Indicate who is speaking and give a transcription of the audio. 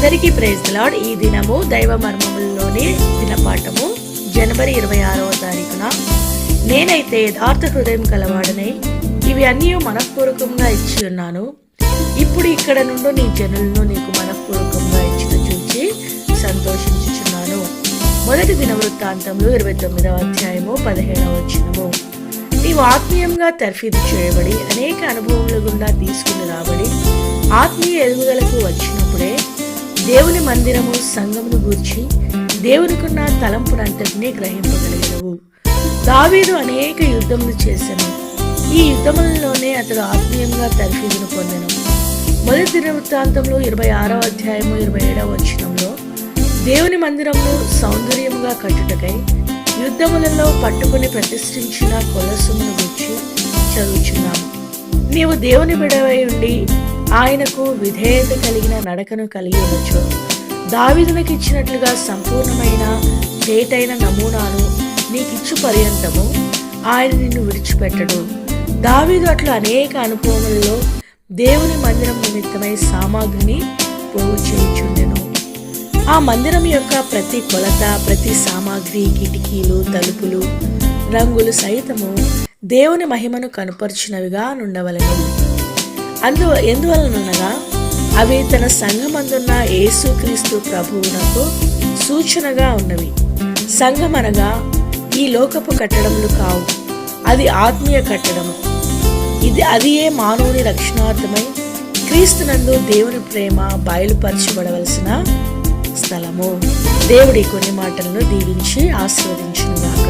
Speaker 1: అందరికీ praise the lord. ఈ దినము దైవ మర్మములలోని దినపాఠము జనవరి 26వ తారీఖున. నేనైతే యథార్థ హృదయం కలవాడనై ఇవి అన్నీ మనఃపూర్వకంగా ఇచ్చి ఉన్నాను. ఇప్పుడు ఇక్కడ నుండి నీ జనులను నీకు మనఃపూర్వకంగా ఇచ్చిన చూచి సంతోషించుచున్నాను. మొదటి దిన వృత్తాంతంలో 29వ అధ్యాయము 17వ వచనము. నీవు ఆత్మీయంగా తర్ఫీదు చేయబడి అనేక అనుభవముల గుండా తీసుకుని రాబడి ఆత్మీయ ఎదుగుదలకు వచ్చినప్పుడే దేవుని మందిరము సంఘమును గూర్చి దేవునికున్న తలంపునంతటినీ గ్రహింపగలిగేవు. దావీదు అనేక యుద్ధములు చేసెను. ఈ యుద్ధములలోనే అతడు ఆత్మీయంగా తర్ఫీదును పొందెను. మొదటి దిన వృత్తాంతంలో 26వ అధ్యాయము 27వ వచనంలో దేవుని మందిరమును సౌందర్యముగా కట్టుటకై యుద్ధములలో పట్టుకుని ప్రతిష్ఠించిన కొలసమును గురించి చదువుచున్నాము. నీవు దేవుని బిడవై ఉండి ఆయనకు విధేయత కలిగిన నడకను కలిగి ఉండొచ్చు. దావీదునకు ఇచ్చినట్లుగా సంపూర్ణమైన తేటైన నమూనాను నీకిచ్చు పర్యంతము ఆయన నిన్ను విడిచిపెట్టడు. దావీదు అట్లు అనేక అనుభవములలో దేవుని మందిరం నిమిత్తమై సామాగ్రిని పోగు చేయుచుండెను. ఆ మందిరం యొక్క ప్రతి కొలత, ప్రతి సామాగ్రి, కిటికీలు, తలుపులు, రంగులు సైతము దేవుని మహిమను కనుపరిచినవిగా నుండవలెను. ఎందువలనగా అవి తన సంఘమందున్న యేసుక్రీస్తు ప్రభువునకు సూచనగా ఉన్నవి. సంఘమనగా ఈ లోకపు కట్టడములు కావు, అది ఆత్మీయ కట్టడము. అది ఏ మానవుని రక్షణార్థమై క్రీస్తునందు దేవుని ప్రేమ బయలుపరచబడవలసిన స్థలము. దేవుడి కొన్ని మాటలను దీవించి ఆశీర్వదించునుగాక.